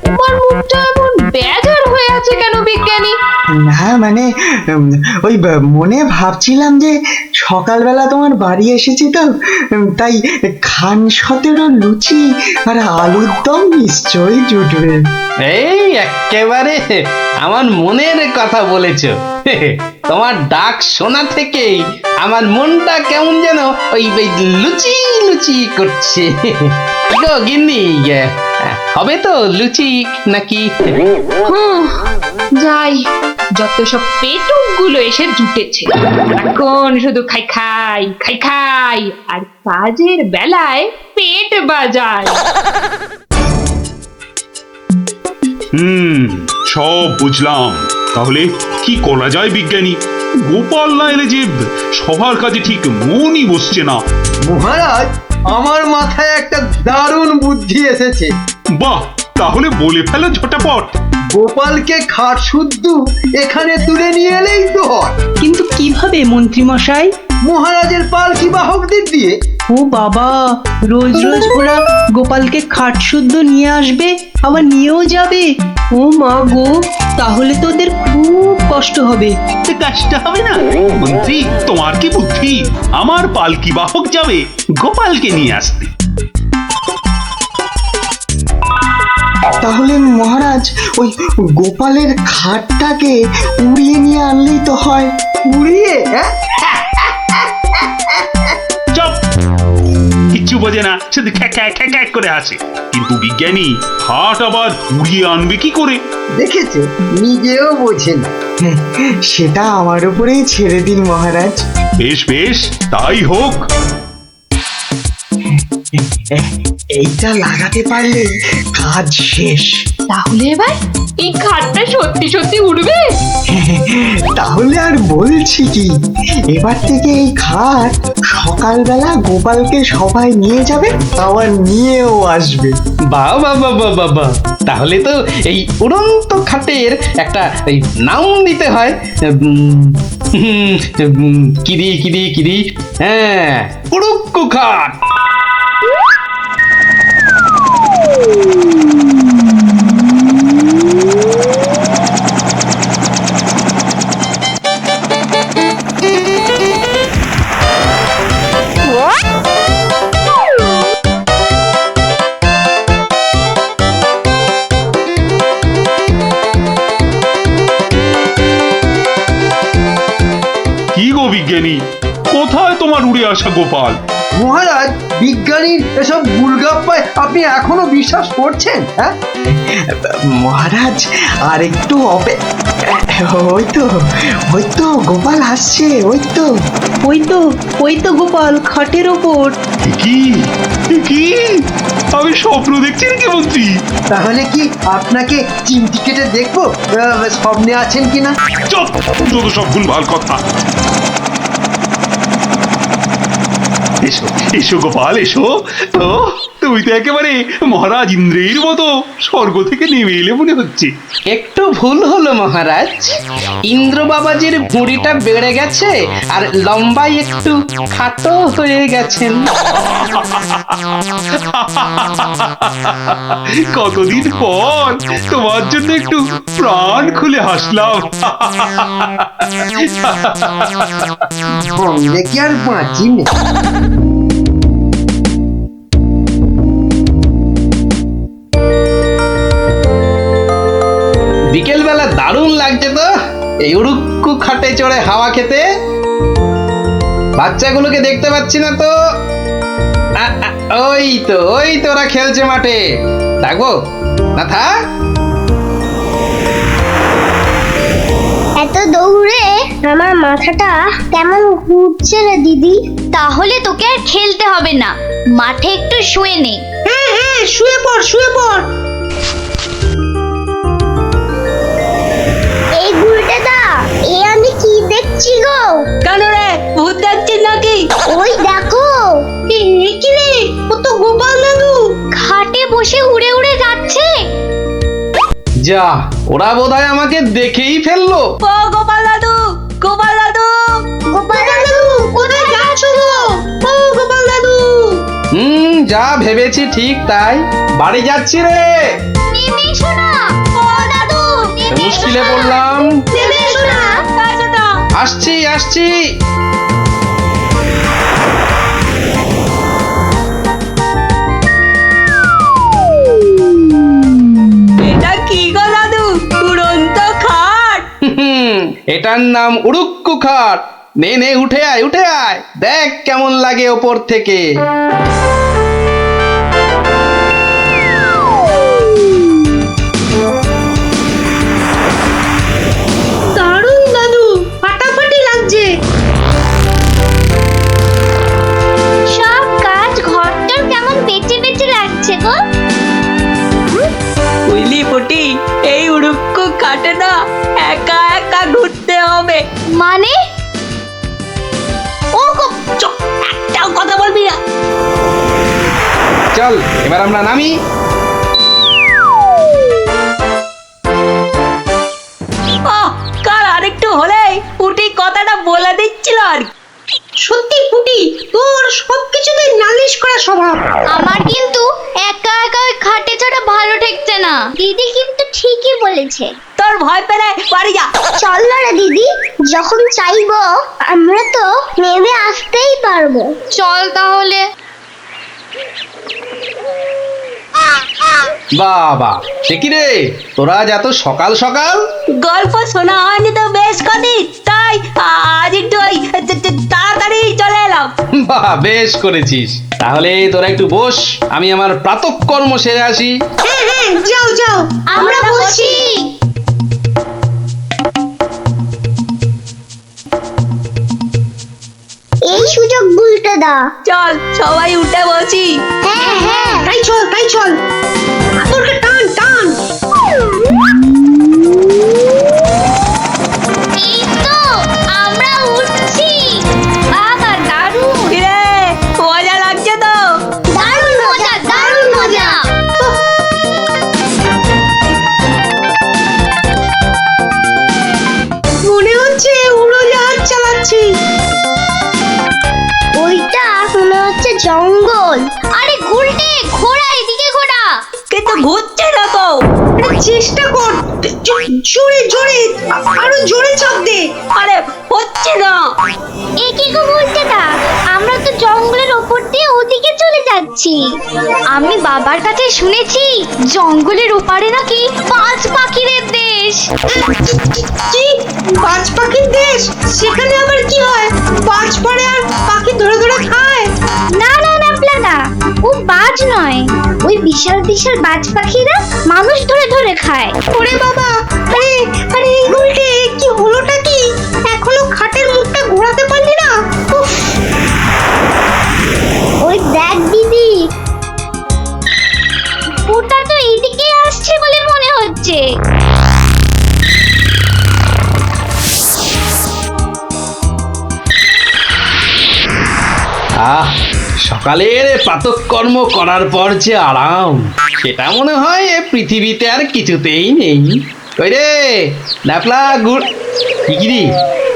তোমার মুখটা এমন বেজার হয়ে আছে কেন বিজ্ঞানী? না মানে ওই মনে ভাবছিলাম যে সকালবেলা তোমার বাড়ি এসেছি তো, তাই খান 17 লুচি আর আলুর দম নিশ্চয়ই জুটবে। এই একেবারে আমার মনের কথা বলেছো। তোমার ডাক শোনা থেকেই আমার মনটা কেমন যেন ওই লুচি লুচি করছে। গো গিন্নি, হবে তো লুচি নাকি? যাই, যত সব পেটুক গুলো এসে জুটেছে, এখন শুধু খাই খাই খাই খাই আর কাজের বেলায় পেট বাজায়। সব বুঝলাম। তাহলে কি করা যায় বিজ্ঞানী? গোপাল না এলে যে সবার কাজে ঠিক মনই বসছে না। মহারাজ, আমার মাথায় একটা দারুণ বুদ্ধি এসেছে। বাহ, তাহলে বলে ফেলো ঝটাপট। গোপালকে খাট শুদ্ধ এখানে তুলে নিয়ে এলেই তো হয়। কিন্তু কিভাবে মন্ত্রী মশাই? মহারাজের পালকি বাহকদের দিয়ে। ও বাবা, রোজ রোজ ওরা গোপালকে খাট শুদ্ধ নিয়ে আসবে, আবার নিয়েও যাবে। ও মা গো, তাহলে তো ওদের খুব কষ্ট হবে। কষ্ট হবে না মন্ত্রী, তোমার কি বুদ্ধি? আমার পালকি বাহক যাবে গোপালকে নিয়ে আসতে। তাহলে মহারাজ ওই গোপালের খাটটাকে উড়িয়ে নিয়ে আনলেই তো হয়। উড়িয়ে? হ্যাঁ, চুপ, কিচ্ছু বোঝে না, শুধু খ্যাক করে আছে। কিন্তু বিজ্ঞানী, হাট আবার উড়িয়ে আনবে কি করে? দেখেছো, নিজেও বোঝেন। সেটা আমার উপরেই ছেড়ে দিন মহারাজ। বেশ বেশ, তাই হোক। এইটা লাগাতে পারলে কাজ শেষ। তাহলে এবার এই খাটটা সত্যি সত্যি উঠবে? তাহলে আর বলছি কি, এবার থেকে এই খাট সকালবেলা গোপালকে সবাই নিয়ে যাবে, আবার নিয়েও আসবে। বাবা বাবা বাবা, তাহলে তো এই উড়ন্ত খাটের একটা এই নাম দিতে হয়। কিরি কিরি কিরি, হ্যাঁ, উড়ুক্কু খাট। কি গো বিজ্ঞানী, কোথায় তোমার উড়ে আসা গোপাল? মহারাজ, বিজ্ঞানীর এসব গুলগাপ্পায় আপনি এখনো বিশ্বাস করছেন? হ্যাঁ মহারাজ, আর একটু ওই তো গোপাল আসছে, ওই তো ওই তো গোপাল খাটের ওপর। কি কি আমি স্বপ্ন দেখছি নাকি মন্ত্রী? তাহলে কি আপনাকে চিমটি কেটে দেখবো স্বপ্নে আছেন কিনা? চুপ, যত সব ভুলভাল কথা। এসো এসো গোপাল, এসো। তো তুমি তো একেবারে মহারাজ ইন্দ্রের মতো স্বর্গ থেকে নেমে এলে মনে হচ্ছে। একটু ভুল হলো মহারাজ, ইন্দ্র বাবাজির ভুঁড়িটা বেড়ে গেছে আর লম্বাই একটু খাটো হয়ে গেছেন। কতদিন পর তোমার জন্য একটু প্রাণ খুলে হাসলাম। দেখি আর বাঁচি না। বিকেলবেলা দারুণ লাগছে তো এই উড়ুক্কু খাটে চড়ে হাওয়া খেতে। বাচ্চাগুলোকে দেখতে পাচ্ছি না তো। ওই তো ওরা খেলছে মাঠে। থাকবো না, থাক। এত দৌড়ে আমার মাথাটা কেমন ঘুরছে রে দিদি। তাহলে তোকে আর খেলতে হবে না, মাঠে একটু শুয়ে নে। হ্যাঁ, শুয়ে পড়। এই গুলটেদা, এ আমি কি দেখছি গো? কেন রে, ভূত দেখছিস নাকি? ওই দেখো, কি রে, ও তো গোপাল দাদু। খাটে বসে উড়ে উড়ে যাচ্ছে। যা, ওরা বোধহয় আমাকে দেখেই ফেললো। ও গোপাল দাদু, গোপাল দাদু, গোপাল দাদু, কোথায় যাচ্ছ গো? ও গোপাল দাদু। যা ভেবেছি ঠিক তাই, বাড়ি যাচ্ছি রে। নেমে আসছি। এটা কি গো দাদু, উড়ন্ত খাট? এটার নাম উড়ুক্কু খাট। নে নে, উঠে আয় উঠে আয়, দেখ কেমন লাগে ওপর থেকে। দারুণ দাদু, ফাটাফাটি লাগছে। সব কাজ ঘরটার কেমন বেঁচে বেঁচে লাগছে গো। বুঝলি পুটি, এই উড়ুক্কু খাটে না একা একা ঘুরতে হবে। মানে ও গো, চুপ, একটাও কথা বলবি না। চল এবার আমরা নামি। কাল আরেকটু হলেই পুটি কথাটা বলে দিচ্ছিল আর কি। সত্যি পুটি, তোর সবকিছুতে নালিশ করা স্বভাব। আমার কিন্তু একা একা ওই খাটে ছাড়া ভালো ঠেকছে না। দিদি কিন্তু ঠিকই বলেছে। তোর ভয় পেলে বাড়ি যা। চল না রে দিদি, যখন চাইবো আমরা তো নেমে আসতেই পারবো। চল তাহলে। বাবা, সে কি রে, তোরা আজ এত সকাল সকাল? গল্প শোনা হয়নি তো বেশ কদিন, তাই আজ একটু ওই তাড়াতাড়ি চলে এলাম। বাহ, বেশ করেছিস। তাহলে তোরা একটু বস, আমি আমার প্রাতঃকর্ম সেরে আসি। হ্যাঁ হ্যাঁ, যাও যাও, আমরা বসি। এই সুযোগ ভুলতে দা। চল সবাই উঠে বসি। হ্যাঁ হ্যাঁ, তাই চল তাই চল, তোরকে টান টান। এই তো আমরা উঠছি। বাবা দারুণ কিরে, মজা লাগছে তো? দারুণ মজা, দারুণ মজা। মনে হচ্ছে উড়োজাহাজ চালাচ্ছি। ওইটা মনে হচ্ছে জঙ্গল। আরে গুলটে, ঘোড়া এদিকে ঘোড়া। কিন্তু ঘুরছে না তো। চেষ্টা কর, জোরে জোরে, আরো জোরে চাপ দে। আরে হচ্ছে না। এ কি গো বলতে দা, আমরা তো জঙ্গলের ওপর দিয়ে ওদিকে চলে যাচ্ছি। আমি বাবার কাছে শুনেছি জঙ্গলের ওপারে নাকি পাঁচ পাখিদের দেশ। কি, বাজ পাখির দেশ? সেখানে আবার কি হয়? বাজ পড়ে আর পাখি ধরে ধরে খায়? না না না প্লাদা, ও বাজ নয়, ওই বিশাল বিশাল বাজ পাখিরা মানুষ ধরে ধরে খায়। ওরে বাবা, আরে আরে এই উল্টে কি হলোটা কি? এখনো খাটের মুখটা ঘোরাতে পারলি না? উফ, ওই দেখ দিদি, ওটা তো এইদিকে আসছে বলে মনে হচ্ছে। আহ, সকালের প্রাতঃকর্ম করার পর যে আরাম, সেটা মনে হয় এ পৃথিবীতে আর কিছুতেই নেই। ওই রে ন্যাপলা গুড়, কি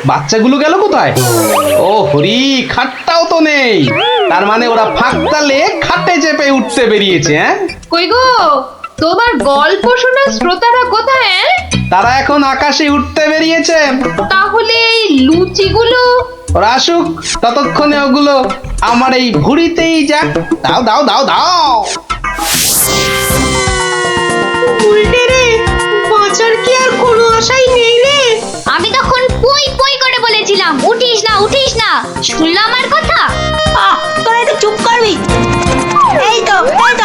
বাচ্চাগুলো গেল কোথায়? ও হরি, খাটটাও তো নেই। তার মানে ওরা ফাঁক তালে খাটে চেপে উঠতে বেরিয়েছে। হ্যাঁ, কই গো, তোমার গল্প শোনার শ্রোতারা কোথায়? তারা এখন আকাশে উঠতে বেরিয়েছে। তাহলে এই লুচিগুলো? ওরা আসুক, ততক্ষণে ওগুলো আমার এই ভুড়িতেই যাক। দাও দাও দাও দাও। উল্টে রে, বাঁচার কি আর কোনো আশাই নেই রে? আমি তখন পই পই করে বলেছিলাম উঠিস না উঠিস না, শুনলাম আমার কথা? তোরা একটু চুপ করবি? এই তো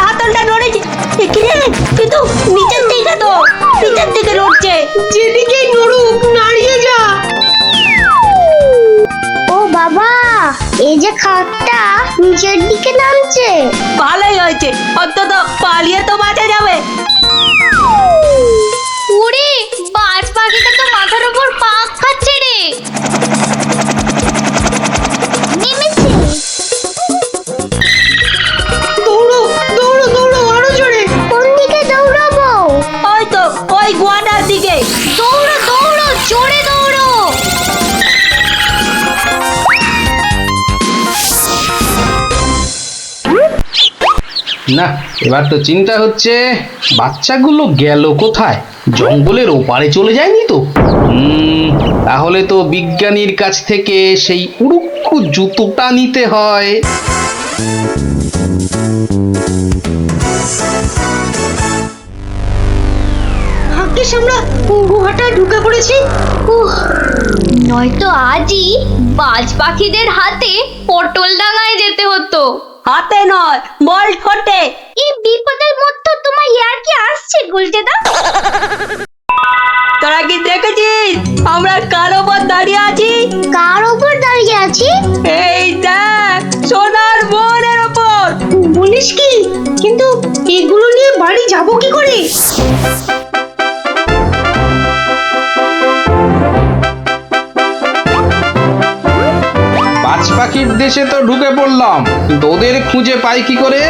হাতলটা নড়েছে। কি রে, কিন্তু নিচের দিকে তো, নিচের দিকে নড়ছে। যেদিকেই নড়ুক, নাড়িয়ে যা। ও বাবা, এই যে খাটটা নিচের দিকে নামছে। ভালোই হয়েছে, অন্তত পালিয়ে তো বাঁচা যাবে। ওরে, বাজ পাখিটা তো মাথার উপর পাক খাচ্ছে রে। নেমেছে। দৌড়ো দৌড়ো দৌড়ো, আরো জোরে। কোন দিকে দৌড়াবো? ওই তো, ওই গোয়াটার দিকে। দৌড়ো দৌড়ো, জোরে দৌড়ো। না, এবার তো চিন্তা হচ্ছে বাচ্চাগুলো গেল কোথায়? জঙ্গলের ওপারে চলে যায়নি তো? তাহলে তো বিজ্ঞানীর কাছ থেকে সেই উড়ুক্কু জুতোটা নিতে হয়। ভাগ্যিস আমরা গুহাটা ঢুকে পড়েছি। নয়তো আজই বাজ পাখিদের হাতে পটল ডাঙায় যেতে হতো। হাতে নয়, বল ঠোঁটে। এই বিপদের মধ্যে তোমার ইয়ার কি আসছে গুলটেদা? তোরা কি দেখেছিস আমরা কার ওপর দাঁড়িয়ে আছি? কার ওপর দাঁড়িয়ে আছি? এই দেখ, সোনার বোনের ওপর। বলিস কি? কিন্তু এগুলো নিয়ে বাড়ি যাব কি করে? বাজ পাখির দেশে তো ঢুকে পড়লাম, কিন্তু ওদের খুঁজে পাই কি করে?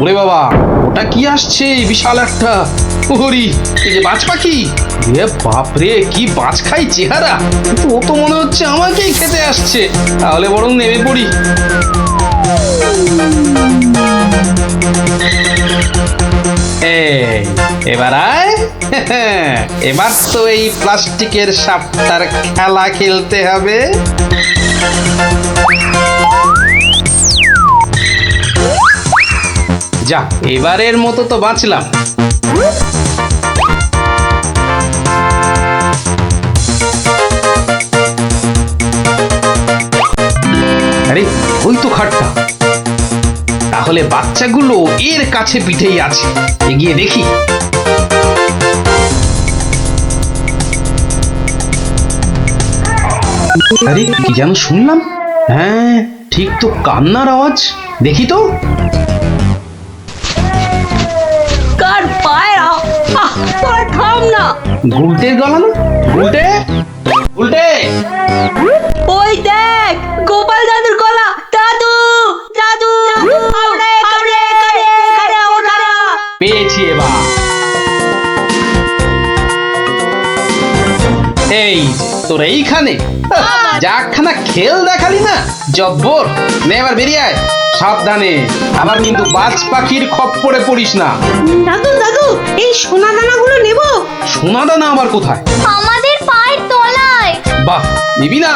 ওরে বাবা, ওটা কি আসছে? বিশাল একটা ওহরি, এই যে বাজ পাখি। এ বাপরে, কি বাজ খাই চেহারা! কিন্তু ও তো মনে হচ্ছে আমাকেই খেতে আসছে। তাহলে বরং নেমে পড়ি। এবার আয়। এবার তো এই প্লাস্টিকের সাপটার খেলা খেলতে হবে। যা, এবারের মতো তো বাঁচলাম। আরে, ওই তো খাটটা। তাহলে বাচ্চাগুলো এর কাছে পিঠেই আছে। এগিয়ে দেখি। আরে, কি যেন শুনলাম? হ্যাঁ, ঠিক তো কান্নার আওয়াজ। দেখি তো। কার পায়রা? তোর থাম না। গুলটের গলা না? গুলটে, গুলটে। ওই দেখ, গোপাল দাদুর গলা। দাদু, দাদু, আমরা এখানে, এখানে, ওখানে। পেয়েছি এবার। এই যে, তোর এইখানে যাখানা খেল দেখালি না, জব্বর। নে এবার বেরিয়ে আয় সাবধানে। আবার কিন্তু বাজ পাখির খপ্পরে পড়িস না। দাদু দাদু, এই সোনা দানাগুলো নেব। সোনা দানা আবার কোথায়? আমাদের পায়ের তলায়। বাহ, নিবি না?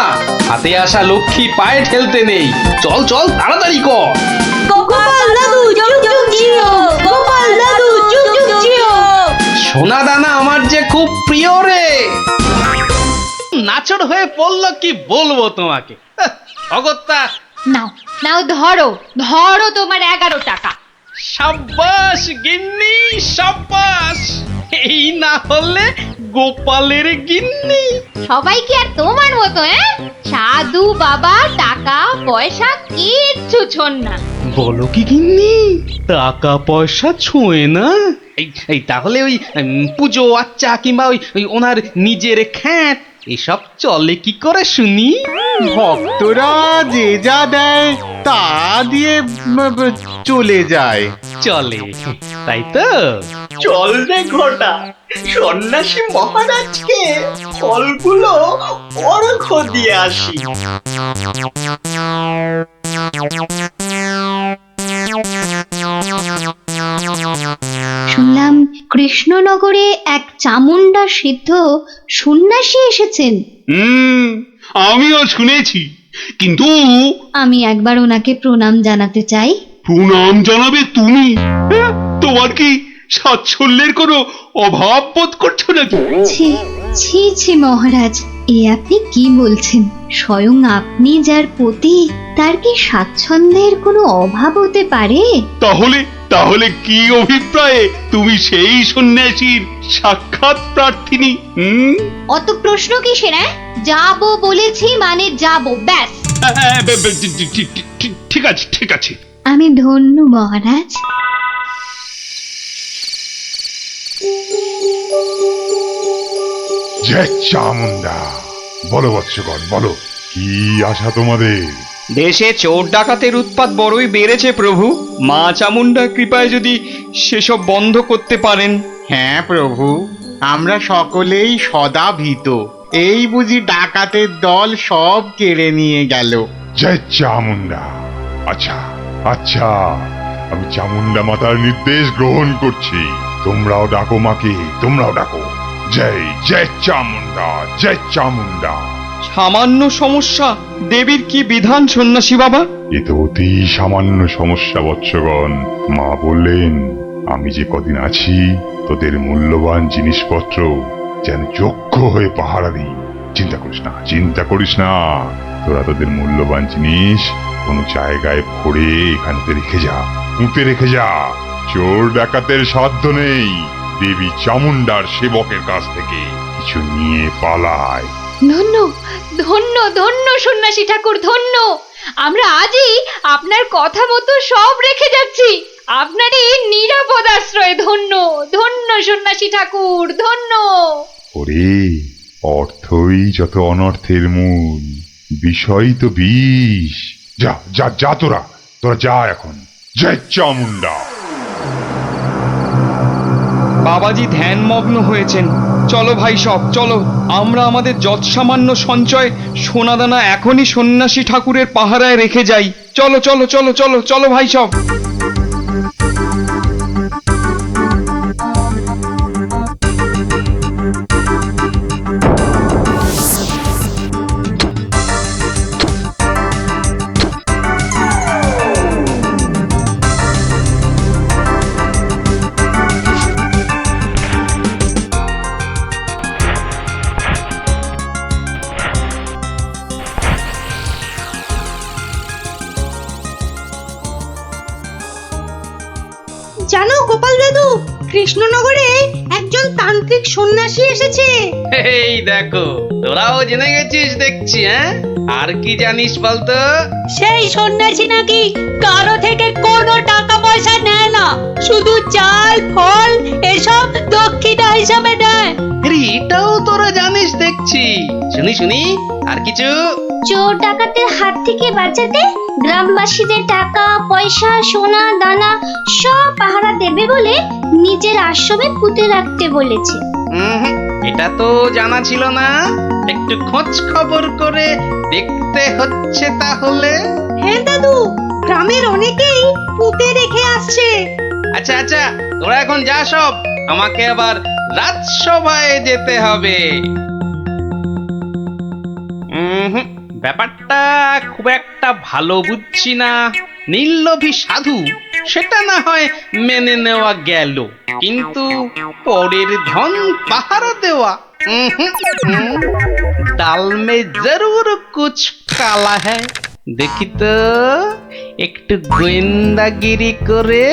হাতে আসা লক্ষ্মী পায়ে ঠেলতে নেই। চল চল, তাড়াতাড়ি কর। গোপাল দাদু, যুগ যুগ জিও। গোপাল দাদু, যুগ যুগ জিও। সোনা দানা আমার যে খুব প্রিয় রে। নাচড় হয়ে পড়লো, কি বলবো তোমাকে। অগত্যা। নাও নাও, ধরো ধরো তোমার 11 টাকা। সাব্বাস গিন্নি, সাব্বাস। এই না হলে গোপালের গিন্নি। সবাই কি আর তোমার মতো? সাধু বাবা টাকা পয়সা কিচ্ছু ছোন না। বলো কি গিন্নি, টাকা পয়সা ছোঁয় না? এই তাহলে ওই পুজো আচ্চা কিংবা ওই ওনার নিজের খ্যাট এসব চলে কি করে শুনি? ভক্তরা যে যা দেয় তা দিয়ে চলে যায়। চলে, তাই তো? চল রে ঘটা, সন্ন্যাসী মহারাজকে ফলগুলো অর্ঘ্য দিয়ে আসি। শুনলাম কৃষ্ণনগরে এক চামুন্ডা সিদ্ধ সন্ন্যাসী এসেছেন। আমিও শুনেছি, কিন্তু আমি একবার ওনাকে প্রণাম জানাতে চাই। প্রণাম জানাবে তুমি? হ্যাঁ, তোমার কি সাচ্ছল্যের কোনো অভাব বোধ করছো নাকি? ছি ছি ছি মহারাজ, এ আপনি কি বলছেন? স্বয়ং আপনি যার পতি, তার কি স্বাচ্ছন্দ্যের কোনো অভাব হতে পারে? তাহলে তাহলে কি অভিপ্রায়ে তুমি সেই সন্ন্যাসীর সাক্ষাৎ প্রার্থিনী? অত প্রশ্ন কিসের? যাবো বলেছি মানে যাবো, ব্যাস। ঠিক আছে, ঠিক আছে। আমি ধন্য মহারাজ। জয় চামুন্ডা। বলো বৎসগণ, বলো, কি আশা তোমাদের? দেশে চোর ডাকাতের উৎপাত বড়ই বেড়েছে প্রভু। মা চামুন্ডার কৃপায় যদি সেসব বন্ধ করতে পারেন। হ্যাঁ প্রভু, আমরা সকলেই সদা ভীত। এই বুঝি ডাকাতের দল সব কেড়ে নিয়ে গেল। জয় চামুন্ডা। আচ্ছা আচ্ছা, আমি চামুন্ডা মাতার নির্দেশ গ্রহণ করছি। তোমরাও ডাকো মাকে, তোমরাও ডাকো। জয় জয় চামুন্ডা, জয় চামুন্ডা। সামান্য সমস্যা, দেবীর কি বিধান সন্ন্যাসী বাবা? এ তো অতি সামান্য সমস্যা বৎসগণ। মা বললেন আমি যে কদিন আছি তোদের মূল্যবান জিনিসপত্র যেন যোগ্য হয়ে পাহারা দিই। চিন্তা করিস না, চিন্তা করিস না। তোরা তোদের মূল্যবান জিনিস কোনো জায়গায় ভরে এখানে রেখে যা, পুঁতে রেখে যা। চোর ডাকাতের সাধ্য নেই দেবী চামুন্ডার সেবকের কাছ থেকে কিছু নিয়ে পালায়। ধন্য ধন্য ধন্য সন্ন্যাসী ঠাকুর, ধন্য। আমরা আজই আপনার কথা মতো সব রেখে যাচ্ছি। আপনারই নিরাপদ আশ্রয়। ধন্য ধন্য সন্ন্যাসী ঠাকুর, ধন্য। ওরে, অর্থই যত অনর্থের মূল, বিষয় তো বিষ। যা যা যা, তোরা তোরা যা এখন। জয় চামুন্ডা। বাবাজি ধ্যানমগ্ন হয়েছেন। চলো ভাই সব, চলো। আমরা আমাদের যৎসামান্য সঞ্চয় সোনাদানা এখনই সন্ন্যাসী ঠাকুরের পাহারায় রেখে যাই। চলো চলো চলো চলো চলো ভাই সব। জানো গোপাল দাদু, কৃষ্ণনগরে একজন তান্ত্রিক সন্ন্যাসী এসেছে। এই দেখো, তোরাও জেনে গেছিস দেখছি। হ্যাঁ, আর কি জানিস বলতো? সেই সন্ন্যাসী নাকি কারো থেকে কোনো টাকা পয়সা নেয় না, শুধু চাল ফল এসব দক্ষিণা হিসাবে নেয়। এটাও তোরা জানিস দেখছি। শুনি শুনি, আর কিছু? চোর ডাকাতের হাত থেকে বাঁচাতে গ্রামবাসীদের টাকা পয়সা সোনা দানা সব পাহারা দেবে বলে নিজের আশ্রমে পুঁতে রাখতে বলেছে। এটা তো জানা ছিল না। একটু খোঁজ খবর করে দেখতে হচ্ছে তাহলে। হ্যাঁ দাদু, গ্রামের অনেকেই পুঁতে রেখে আসছে। আচ্ছা আচ্ছা, তোরা এখন যা সব। আমাকে আবার রাজসভায় যেতে হবে। ব্যাপারটা খুব একটা ভালো বুঝছি না। নীললোভী সাধু সেটা না হয় মেনে নেওয়া গেল, কিন্তু পরের ধন পাহারা দেওয়া, ডাল মে জরুর কুছ কালা হ্যায়। দেখি তো একটু গোয়েন্দাগিরি করে।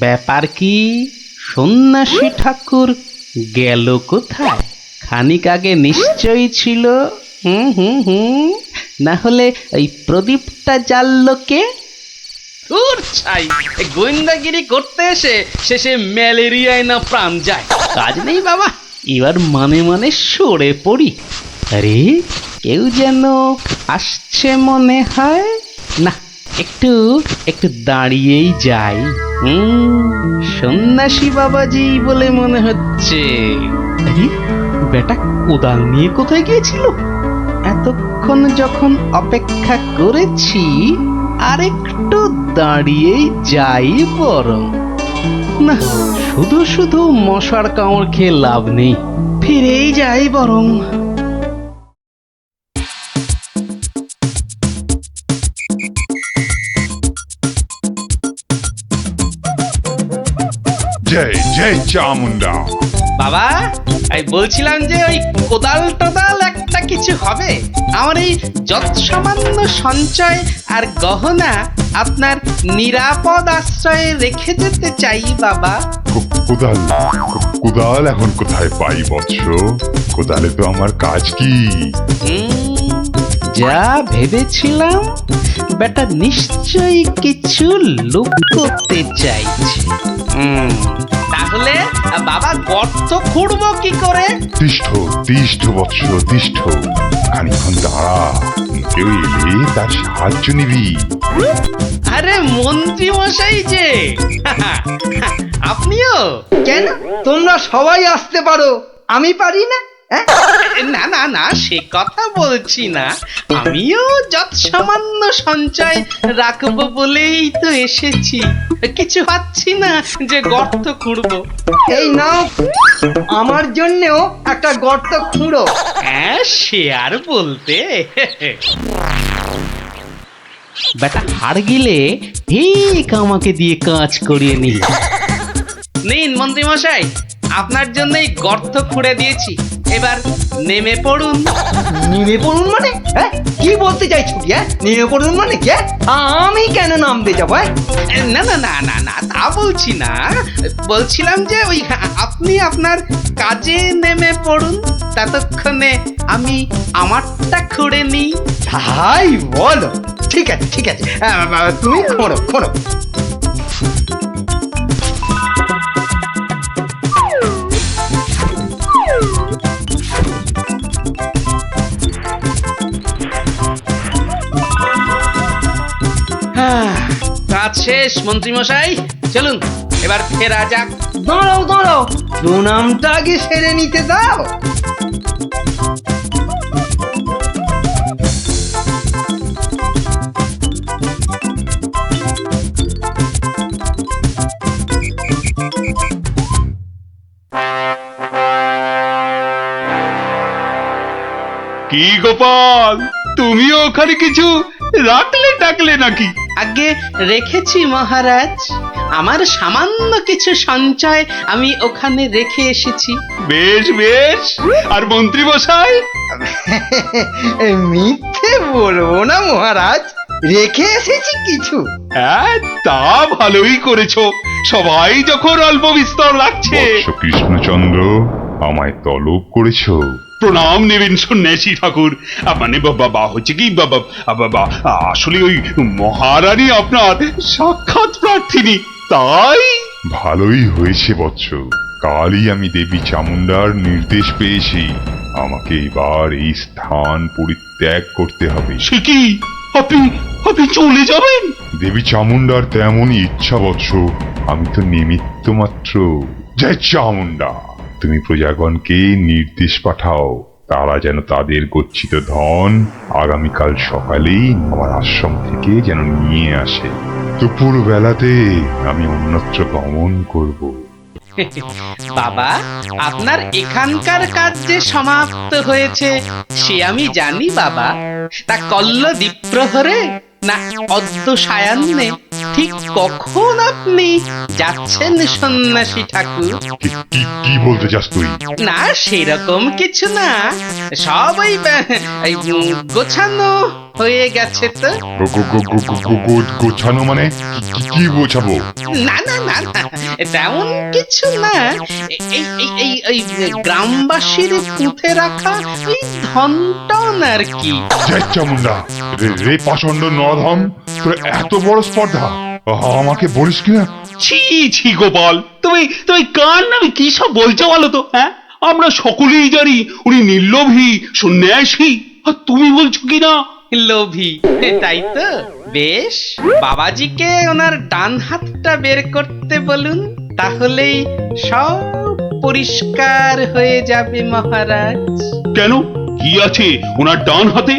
ব্যাপার কি? সন্ন্যাসী ঠাকুর গেল কোথায়? খানিক আগে নিশ্চয়ই ছিল। না হলে ওই প্রদীপটা জ্বাললো কে? গোয়েন্দাগিরি করতে এসে শেষে ম্যালেরিয়ায় না প্রাণ যায়। কাজ নেই বাবা, এবার মানে মানে সরে পড়ি। আরে, কেউ যেন আসছে মনে হয়। না, একটু একটু দাঁড়িয়েই যাই। সন্ন্যাসী বাবাজি বলে মনে হচ্ছে। আরে, বেটা কোদাল নিয়ে কোথায় গিয়েছিল? এতক্ষণ যখন অপেক্ষা করেছি, আর একটু দাঁড়িয়েই যাই বরং। না, শুধু শুধু মশার কামড় খেয়ে লাভ নেই, ফিরেই যাই বরং। জয় জয় চামুন্ডা। বাবা, আমি বলছিলাম যে ওই কোদাল টোদাল একটা কিছু হবে। আমার এই যৎসামান্য সঞ্চয় আর গহনা আপনার নিরাপদ আশ্রয়ে রেখে যেতে চাই বাবা। কোদাল কোদাল এখন কোথায় পাই বৎস? কোদালে তো আমার কাজ কি? যা ভেবেছিলাম, বেটা নিশ্চয়ই কিছু লুক করতে চাইছে। তাহলে বাবা গর্ত খুঁড়বো কি করে? তিষ্ঠ তিষ্ঠ বৎস তিষ্ঠ, খানিক্ষণ দাঁড়া, কেউ এলে তার সাহায্য নিবি। আরে মন্ত্রী মশাই যে আপনিও? কেন তোমরা সবাই আসতে পারো, আমি পারি না? না না না, সে কথা বলছি না, আমিও যত সামান্য সঞ্চয় রাখবো বলেই তো এসেছি, কিছু পাচ্ছি না যে গর্ত খুঁড়বো। এই নাও, আমার জন্যও একটা গর্ত খুঁড়ো। হ্যাঁ, সে আর বলতে। বেটা হাড় গিলে ঠিক আমাকে দিয়ে কাজ করিয়ে নি। নিন মন্ত্রী মশাই, আপনার জন্যই গর্ত খুঁড়ে দিয়েছি, এবার নেমে পড়ুন। নেমে পড়ুন মানে? কি বলতে চাইছো কি? নেমে পড়ুন মানে কি? আমি কেন নামতে যাবো? না না না না না, তা বলছি না, বলছিলাম যে ওই আপনি আপনার কাজে নেমে পড়ুন, ততক্ষণে আমি আমারটা খুঁড়ে নিই। তাই বলো? ঠিক আছে ঠিক আছে, তুমি খোঁড়ো খোঁড়ো। কাজ শেষ মন্ত্রী মশাই, চলুন এবার ফেরা যাক। দাঁড়াও দাঁড়াও, প্রণামটা আগে সেরে নিতে দাও। কি গোপাল, তুমিও ওখানে কিছু রাখলে টাকলে নাকি? আগে রেখেছি মহারাজ, আমার সামান্য কিছু সঞ্চয় আমি ওখানে রেখে এসেছি। বেশ বেশ, আর মন্ত্রী মশাই? মিথ্যে বলবো না মহারাজ, রেখে এসেছি কিছু। হ্যাঁ, তা ভালোই করেছো, সবাই যখন অল্প বিস্তর রাখছে। বৎস কৃষ্ণচন্দ্র, আমায় তলব করেছো? প্রণাম নেবেন সন্ন্যাসী ঠাকুর। মানে বাবা হচ্ছে কি বাবা, আসলে ওই মহারানী আপনার সাক্ষাৎ প্রার্থিনী, তাই। ভালোই হয়েছে বৎস, কালই আমি দেবী চামুন্ডার নির্দেশ পেয়েছি, আমাকে এবার এই স্থান পরিত্যাগ করতে হবে। সে কি, আপনি আপনি চলে যাবেন? দেবী চামুন্ডার তেমনই ইচ্ছা বৎস, আমি তো নিমিত্ত মাত্র। জয় চামুন্ডা, তুমি প্রজাগণকে নির্দেশ পাঠাও, তারা যেন তাদের গচ্ছিত ধন আগামীকাল সকালেই আমার আশ্রম থেকে যেন নিয়ে আসে। দুপুর বেলাতে আমি অন্যত্র গমন করব। বাবা, আপনার এখানকার কাজ যে সমাপ্ত হয়েছে সে আমি জানি বাবা, তা কল্ল দ্বীপ্রহরে না অদ্য সায়ান্নে, ঠিক কখন আপনি যাচ্ছেন সন্ন্যাসী ঠাকুর? কি বলতে চাস তুই? না সেরকম কিছু না, সব ওই গোছানো হয়ে গেছে তো। গোছানো মানে কি গোছাবো? না না না না, তেমন কিছু না, এই গ্রামবাসীর পুঁতে রাখা ওই ধনটন আর কি। জয় চামুন্ডা, রে পাষণ্ড নরধম, তোর এত বড় স্পর্ধা, আমাকে বলিস কিনা? ছি ছি গোপাল, তুমি তুমি কার নামে কি সব বলছো বলো তো? হ্যাঁ, আমরা সকলেই জানি উনি নির্লোভী সন্ন্যাসী, আর তুমি বলছো কিনা লোভী, তাই তো? বেশ, বাবাজিকে ওনার ডান হাতটা বের করতে বলুন, তাহলেই সব পরিষ্কার হয়ে যাবে মহারাজ। কেন, কি আছে ওনার ডান হাতে?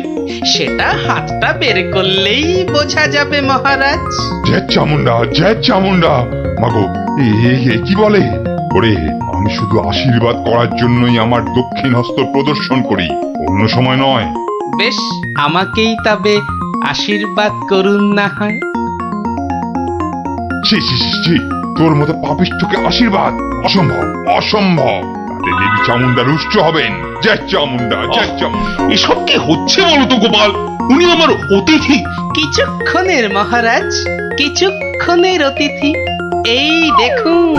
সেটা হাতটা বের করলেই বোঝা যাবে মহারাজ। জয় চামুন্ডা, জয় চামুন্ডা। মাগো, কি বলে? ওরে, আমি শুধু আশীর্বাদ করার জন্যই আমার দক্ষিণ হস্ত প্রদর্শন করি, অন্য সময় নয়। বেশ, আমাকেই তবে আশীর্বাদ করুন না হয়। তোর মতো পাপিষ্ঠকে আশীর্বাদ অসম্ভব, অসম্ভব। তাতে দেবী চামুন্ডা রুষ্ট হবেন। জয় চামুন্ডা, জয় চামুন্ডা। এসব কি হচ্ছে বলো তো গোপাল? উনি আমার অতিথি। কিছুক্ষণের মহারাজ, কিছুক্ষণের অতিথি। এই দেখুন।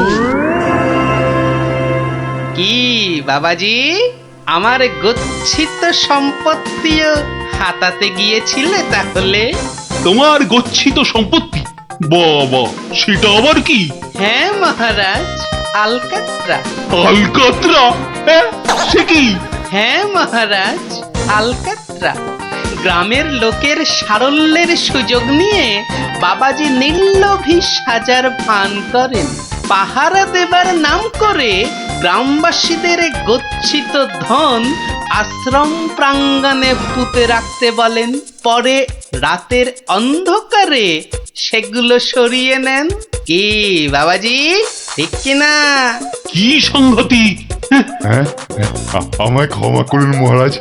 কি বাবাজি, আমার গচ্ছিত সম্পত্তিও হাতাতে গিয়েছিলে তাহলে? তোমার গচ্ছিত সম্পত্তি? বাবা, সেটা আবার কি? হ্যাঁ মহারাজ, আলকাতরা। আলকাতরা? সে কি? হ্যাঁ মহারাজ, আলকাতরা। গ্রামের লোকের সারল্যের সুযোগ নিয়ে বাবাজি নির্লোভী সাজার ভান করেন। পাহারা দেবার নাম করে গ্রামবাসীদের গচ্ছিত ধন আশ্রম প্রাঙ্গণে পুঁতে রাখতে বলেন। পরে রাতের অন্ধকারে সেগুলো সরিয়ে নেন। কি বাবাজি, ঠিক কিনা? কি সংগতি? হ্যাঁ, আমায় ক্ষমা করুন মহারাজ,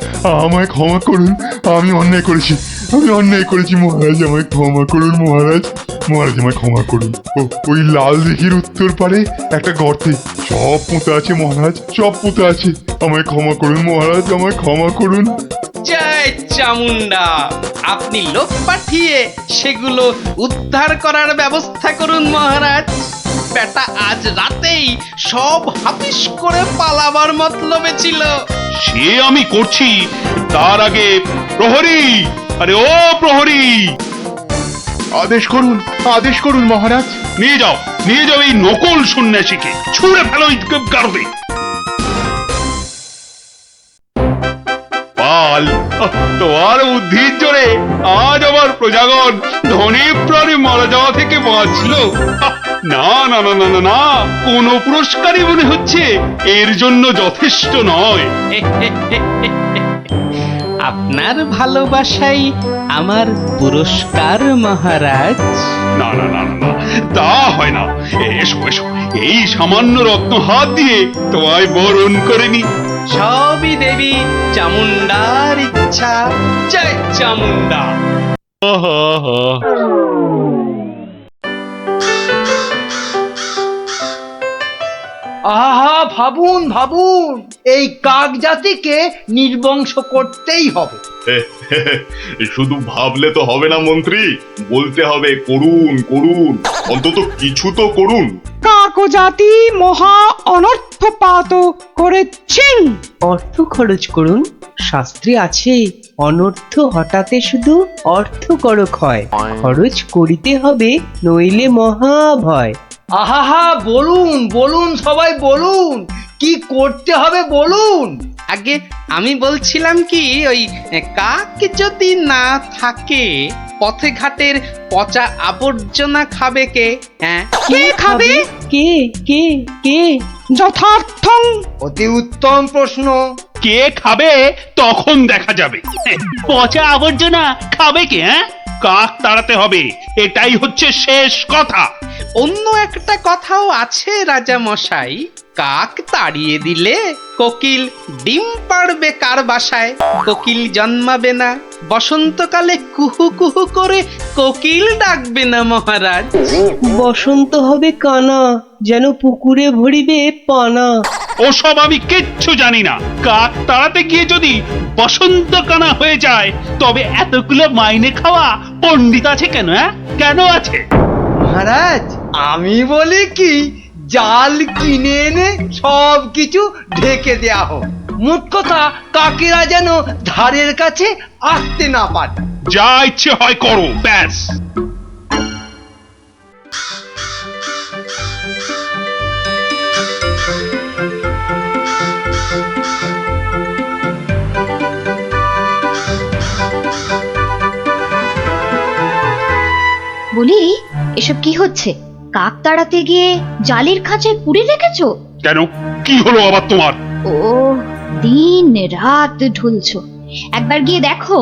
আমায় ক্ষমা করুন। আমি অন্যায় করেছি, মহারাজ, আমায় ক্ষমা করুন মহারাজ। মহারাজ আমায় ক্ষমা করুন। ওই লাল দিঘির উত্তর পারে একটা গর্তে সব পুঁতে আছে মহারাজ, সব পুঁতে আছে। আমায় ক্ষমা করুন মহারাজ, আমায় ক্ষমা করুন। জয় চামুন্ডা, আপনি লোক পাঠিয়ে সেগুলো উদ্ধার করার ব্যবস্থা করুন মহারাজ। বেটা আজ রাতেই সব হাফিস করে পালাবার মতলবে ছিল। সে আমি করছি, তার আগে প্রহরী, আরে ও প্রহরী, আদেশ করুন মহারাজ। নিয়ে যাও এই নকল সন্ন্যাসীকে, ছুঁড়ে ফেলো এই গারদে। পাল, তোমার বুদ্ধির জোরে আজ আমার প্রজাগণ ধনে প্রাণে মারা যাওয়া থেকে বাঁচল। না না না না না না, কোনো পুরস্কারই মনে হচ্ছে এর জন্য যথেষ্ট নয়। আপনার ভালোবাসাই আমার পুরস্কার মহারাজ। না না না না না, তা হয় না। এসো এসো, এই সামান্য রত্ন হাত দিয়ে তোমায় বরণ করে নি। সবই দেবী চামুন্ডার ইচ্ছা। জয় চামুন্ডা। আহা, ভাবুন ভাবুন, এই কাক জাতিকে নির্বংশ করতেই হবে। শুধু ভাবলে তো হবে না মন্ত্রী, বলতে হবে করুন করুন, অন্তত কিছু তো করুন। কাকজাতি মহা অনর্থপাত করেছেন। অর্থ খরচ করুন, শাস্ত্রে আছে অনর্থ হঠাতে শুধু অর্থ করক হয়। খরচ করিতে হবে, নইলে মহাভয়। আহা, বলুন বলুন, সবাই বলুন, কি করতে হবে বলুন। আগে আমি বলছিলাম কি, ওই কাক যদি না থাকে পথে ঘাটের পচা আবর্জনা খাবে কে? হ্যাঁ, কে খাবে? কে কে কে? যথার্থং। অতি উত্তম প্রশ্ন। কে খাবে তখন দেখা যাবে। পচা আবর্জনা খাবে কে? কাক তাড়াতে হবে, এটাই হচ্ছে শেষ কথা। অন্য একটা কথাও আছে রাজা মশাই। কাক তাড়িয়ে দিলে কোকিল ডিম পাড়বে কার বাসায়? কোকিল জন্মাবে না। বসন্তকালে কুহু কুহু করে কোকিল ডাকবে না মহারাজ। বসন্ত হবে কানা, যেন পুকুরে ভরিবে পানা। ওসব আমি কিচ্ছু জানি না। কাক তাড়াতে গিয়ে যদি বসন্ত কানা হয়ে যায়, তবে এতগুলো মাইনে খাওয়া পণ্ডিত আছে কেন? কেন আছে? মহারাজ, আমি বলি কি, জাল কিনে এনে সব কিছু ঢেকে দেয়া হোক। মোট কথা, কাকেরা যেন ধারের কাছে আসতে না পারে। যা ইচ্ছে হয় করো, ব্যাস। বলি, এসব কি হচ্ছে? কাক তাড়াতে গিয়ে জালের খাঁচায় পুড়ে রেখেছো? কেন, কি হলো আবার তোমার? ও, দিন রাত ঢুলছো। একবার গিয়ে দেখো,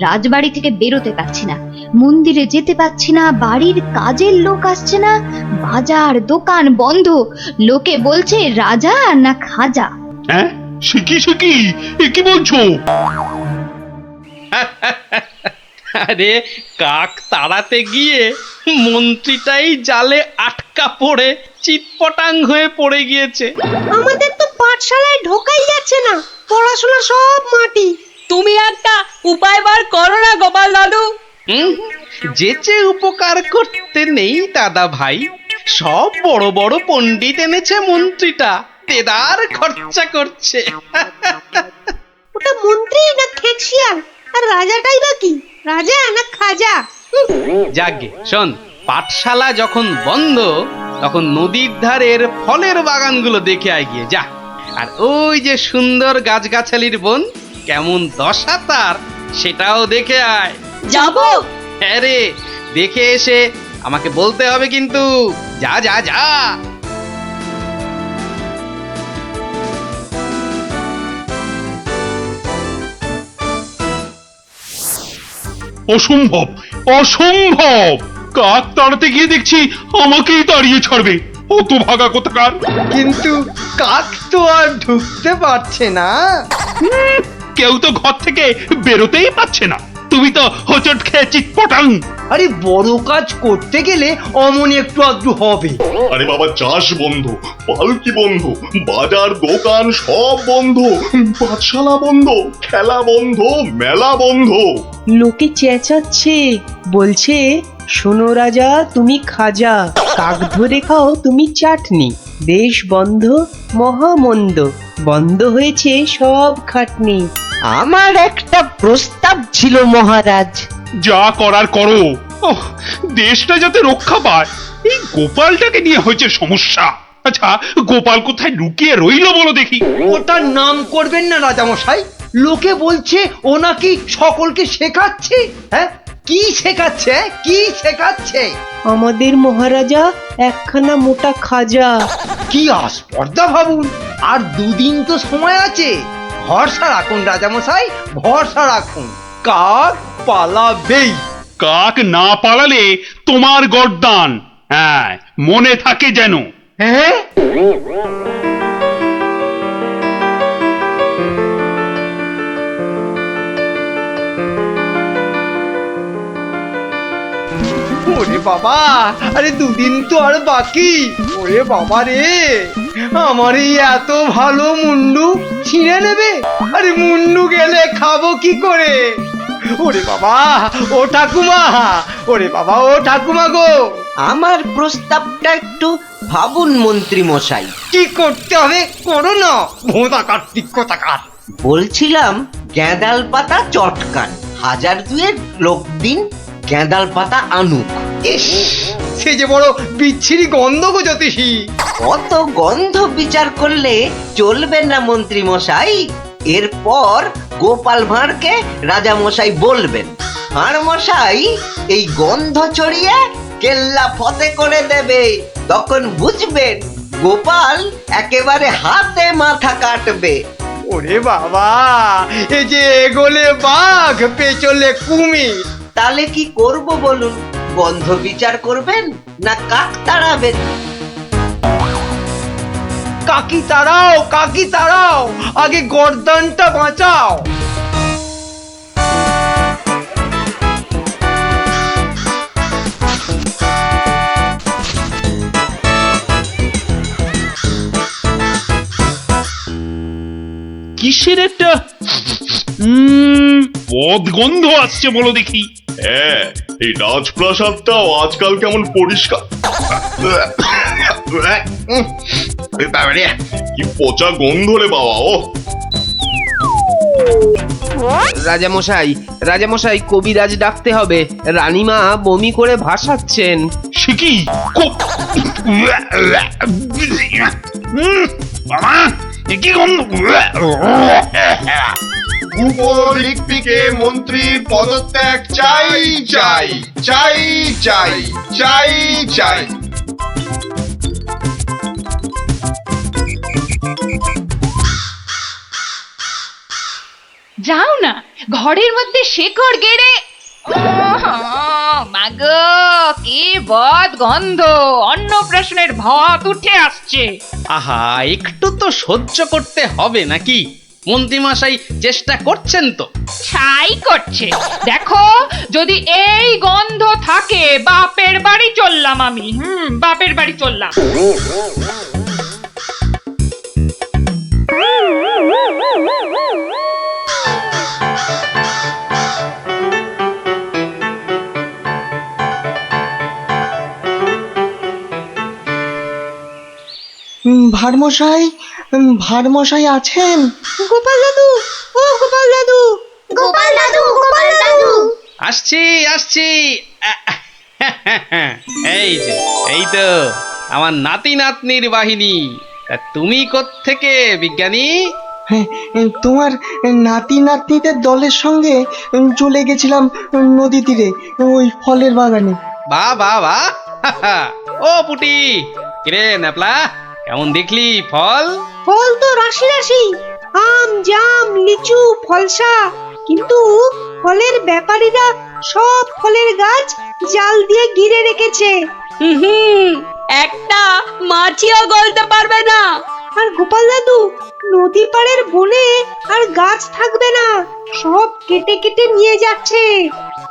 রাজবাড়ি থেকে বেরোতে পারছি না, মন্দিরে যেতে পারছি না, বাড়ির কাজের লোক আসছে না, বাজার দোকান বন্ধ। লোকে বলছে রাজা না খাজা। হ্যাঁ, শিখি এ কি বলছো? আরে, কাক তাড়াতে গিয়ে মন্ত্রীটাই জালে আটকা পড়ে চিৎপটাং হয়ে পড়ে গিয়েছে। আমাদের তো পাঠশালায় ঢোকাই যাচ্ছে না, পড়াশোনা সব মাটি। তুমি একটা উপায় বার করো না গোপাল দাদু। যেচে উপকার করতে নেই দাদা ভাই। সব বড় বড় পণ্ডিত এনেছে মন্ত্রীটা, তেদার খরচা করছে। ওটা মন্ত্রী না খেকশিয়াল? আর রাজাটাই বা কি, রাজা না খাজা? যাগে শোন, পাঠশালা যখন বন্ধ তখন নদীর ধারের ফলের বাগানগুলো দেখে আয় গিয়ে যা। আর ওই যে সুন্দর গাছগাছালির বন, কেমন দশা তার সেটাও দেখে আয়। যাবো। হ্যাঁ রে, দেখে এসে আমাকে বলতে হবে কিন্তু। যা যা যা। অসম্ভব, অসম্ভব! কাক তাড়াতে গিয়ে দেখছি আমাকেই তাড়িয়ে ছাড়বে। অত ভাগা কোথাকার! কিন্তু কাক তো আর ঢুকতে পারছে না। কেউ তো ঘর থেকে বেরোতেই পারছে না। তুমি তো হোঁচট খেয়ে চিৎপটাং। আরে বড় কাজ করতে গেলে অমন একটু আধটু হবে। আরে বাবা, চাষ বন্ধ, পালকি বন্ধ, বাজার দোকান সব বন্ধ, পাঠশালা বন্ধ, খেলা বন্ধ, মেলা বন্ধ। লোকে চেঁচাচ্ছে, বলছে শোনো রাজা তুমি খাজা, কাক ধরে খাও তুমি চাটনি, দেশ বন্ধ মহামন্দ, বন্ধ হয়েছে সব খাটনি। আমার একটা প্রস্তাব ছিল মহারাজ। যা করার করো। ওহ, দেশটা যাতে রক্ষা পায়, এই গোপালটাকে নিয়ে হয়েছে সমস্যা। আচ্ছা, গোপাল কোথায় লুকিয়ে রইলো বলো দেখি? ওটার নাম করবেন না রাজামশাই। লোকে বলছে ও নাকি সকলকে শেখাচ্ছে। হ্যাঁ, কি শেখাচ্ছে? কি শেখাচ্ছে? আমাদের মহারাজা একখানা মোটা খাজা। কি আস্পর্ধা ভাবুন। আর দুদিন তো সময় আছে। ভরসা রাখুন রাজামশাই, ভরসা রাখুন। কাক পালাবেই। কাক না পালালে তোমার গর্দান। হ্যাঁ, মনে থাকে যেন। হ্যাঁ, ওরে বাবা, আরে দুদিন তো আর বাকি। ওরে বাবা রে, আমার এই এত ভালো মুন্ডু ছিঁড়ে নেবে। আরে মুন্ডু গেলে খাবো কি করে? ওরে বাবা, ও ঠাকুমা, ওরে বাবা, ও ঠাকুমা গো। আমার প্রস্তাবটা একটু ভাবুন মন্ত্রী মশাই। কি করতে হবে করো না, ভোঁতা কার্তিক কোথাকার। বলছিলাম গ্যাঁদাল পাতা চটকান, 1000-2 লোক দিন গ্যাঁদাল পাতা আনুক। ইস, সে যে বড় বিচ্ছিরি গন্ধ গো জ্যোতিষী। অত গন্ধ বিচার করলে চলবে না মন্ত্রী মশাই। এরপর গোপাল ভাঁড়কে রাজা মশাই বলবেন, ভাঁড় মশাই এই গন্ধ ছড়িয়ে কেল্লা ফতে করে দেবে। তখন বুঝবেন গোপাল একেবারে হাতে মাথা কাটবে। ওরে বাবা, এই যে এগোলে বাঘ পেছলে কুমির। তাহলে কি করব বলুন? গন্ধ বিচার করবেন না কাক তাড়াবেন? কাকি তাড়াও, কাকি তাড়াও, আগে গর্দানটা বাঁচাও। কিসের একটা বদগন্ধ আসছে বলো দেখি? হ্যাঁ, এই রাজপ্রাসাদটাও আজকাল কেমন পরিষ্কার। কি পচা গন্ধ রে বাবা! ও রাজামশাই, রাজামশাই, কবিরাজ ডাকতে হবে। রানীমা বমি করে ভাসাচ্ছেন। সে কি? বাবা, এ কি গন্ধ! উপলিপিকে মন্ত্রীর পদত্যাগ চাই চাই চাই চাই চাই চাই। যাও না, ঘরের মধ্যে শেকড় গেড়ে। মাগো, কি বদ গন্ধ! অন্নপ্রাশনের ভাত উঠে আসছে। আহা, একটু তো সহ্য করতে হবে নাকি? মন্ত্রীমশাই চেষ্টা করছেন তো। ছাই করছে। দেখো, যদি এই গন্ধ থাকে, বাপের বাড়ি চললাম আমি। বাপের বাড়ি চললাম। ভারমশাই, ভারমশাই আছেন? গোপাল দাদু, ও গোপাল দাদু। গোপাল দাদু, গোপাল দাদু। আসছি আসছি। এই যে, এই তো আমার নাতি নাতনির বাহিনী। তা তুমি কোত্থেকে বিজ্ঞানী? হ্যাঁ, তোমার নাতি নাতনিদের দলের সঙ্গে চলে গেছিলাম নদী তীরে, ওই ফলের বাগানে। বাহ বাহ বাহ ও পুটি, কিরে ন্যাপলা, কেমন দেখলি ফল? ফল তো রাশি রাশি, আম, জাম, লিচু, ফলসা, কিন্তু ফলের ব্যাপারীরা সব ফলের গাছ জাল দিয়ে ঘিরে রেখেছে। একটা মাছিও গলতে পারবে না। আর গোপাল দাদু, নদী পাড়ের বনে আর গাছ থাকবে না, সব কেটে কেটে নিয়ে যাচ্ছে।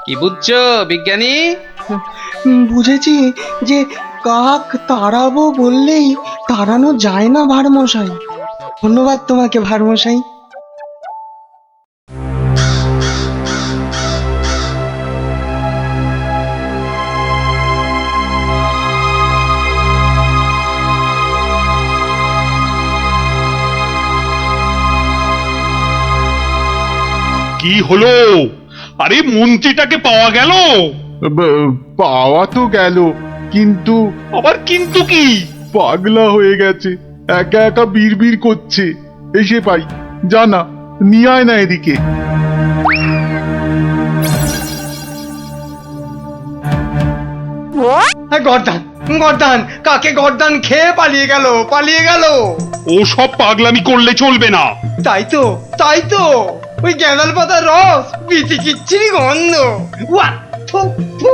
কি বুঝছো বিজ্ঞানী? বুঝেছি যে কাক তাড়াবো বললেই তাড়ানো যায় না ভারমশাই। ধন্যবাদ তোমাকে ভারমশাই। কি হলো? আরে মন্ত্রীটাকে পাওয়া গেল? পাওয়া তো গেল, কিন্তু আবার কিন্তু কি? পাগলা হয়ে গেছে, একা একা বিড়বিড় করছে। এসে পাই, জানা নিয়ে আয় না এদিকে। গর্দান গর্দান, কাকে গর্দান খেয়ে পালিয়ে গেল। ও সব পাগলামি করলে চলবে না। তাই তো ওই গ্যাঁদাল পাতার রস, বিচিকিচ্ছিরি গন্ধ। ওয়া, থু, থু।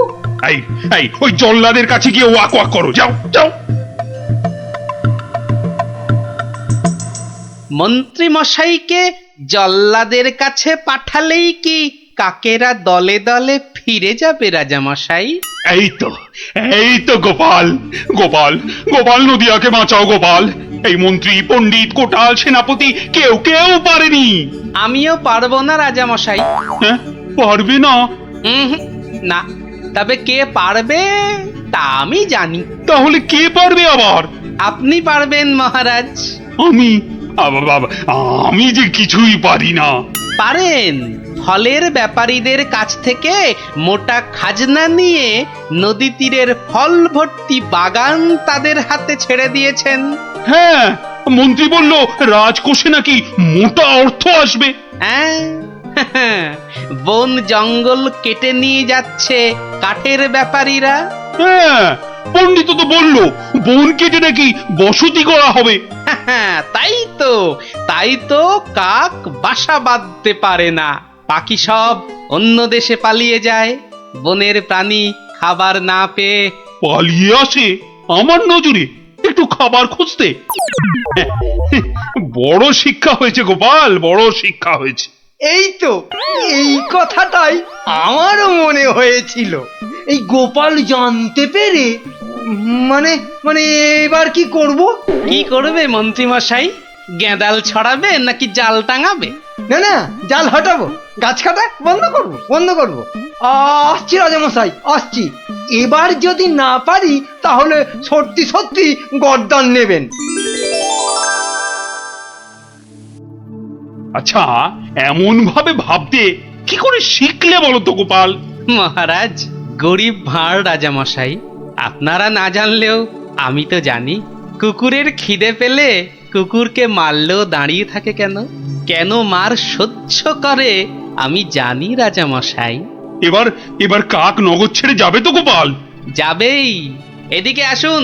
এই এই ওই জল্লাদের কাছে গিয়ে ওয়াক ওয়াক করো, যাও যাও। মন্ত্রী মশাইকে জল্লাদের কাছে পাঠালেই কি কাকেরা দলে দলে ফিরে যাবে রাজা মশাই? এই তো গোপাল, গোপাল, গোপাল, নদিয়াকে বাঁচাও গোপাল। এই মন্ত্রী, পণ্ডিত, কোটাল, সেনাপতি কেউ পারেনি। আমিও পারবো না রাজা মশাই। হ্যাঁ, পারবে না? না, তবে কে পারবে তা আমি জানি। তাহলে কে পারবে আবার? আপনি পারবেন মহারাজ। আমি যে কিছুই পারি না। পারেন। ফলের ব্যাপারীদের কাছ থেকে মোটা খাজনা নিয়ে নদী তীরের ফল ভর্তি বাগান তাদের হাতে ছেড়ে দিয়েছেন। হ্যাঁ, মন্ত্রী বলল রাজকোষে নাকি মোটা অর্থ আসবে। হ্যাঁ, বন জঙ্গল কেটে নিয়ে যাচ্ছে কাঠের ব্যাপারীরা। হ্যাঁ, পণ্ডিত তো বলল বন কেটে নাকি বসতি করা হবে। তাই তো কাক বাসা বাঁধতে পারে না, পাখি সব অন্য দেশে পালিয়ে যায়। বনের প্রাণী খাবার না পেয়ে পালিয়ে আসে আমার নজরে একটু খাবার খুঁজতে। বড় শিক্ষা হয়েছে গোপাল, বড় শিক্ষা হয়েছে। এই তো, এই কথাটাই আমারও মনে হয়েছিল। এই গোপাল জানতে পেরে মানে এবার কি করবে মন্ত্রী মশাই? গেঁদাল ছড়াবে নাকি জাল টাঙাবে? না, জাল হটাবো, গাছ কাটা বন্ধ করবো। আসছি রাজামশাই, আসছি। এবার যদি না পারি তাহলে সত্যি গর্দান নেবেন। আচ্ছা, এমন ভাবে ভাবতে কি করে শিখলে বলো তো গোপাল? মহারাজ, গরিব ভাঁড় রাজামশাই, আপনারা না জানলেও আমি তো জানি। কুকুরের খিদে পেলে কুকুরকে মারলেও দাঁড়িয়ে থাকে কেন মার সহ্য করে আমি জানি রাজামশাই। এবার কাক নগর ছেড়ে যাবে তো গোপাল? যাবেই। এদিকে আসুন।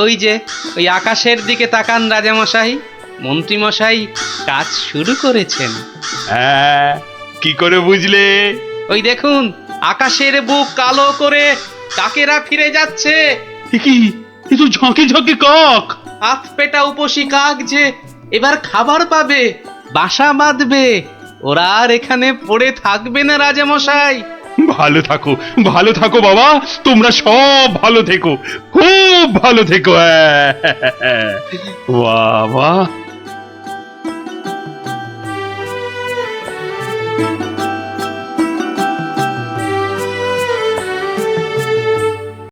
ওই যে ওই আকাশের দিকে তাকান রাজামশাই, মন্ত্রী মশাই কাজ শুরু করেছেন। হ্যাঁ, কি করে বুঝলে? ওই দেখুন, আকাশের বুক কালো করে কাকেরা ফিরে যাচ্ছে। কি ঝাঁকে ঝাঁকে কাক! আত পেটা উপসী কাক যে এবার খাবার পাবে, বাসা বাঁধবে। ওরা আর এখানে পড়ে থাকবে না রাজামশাই। ভালো থাকো বাবা, তোমরা সব ভালো থেকো, খুব ভালো থেকো। বাবা।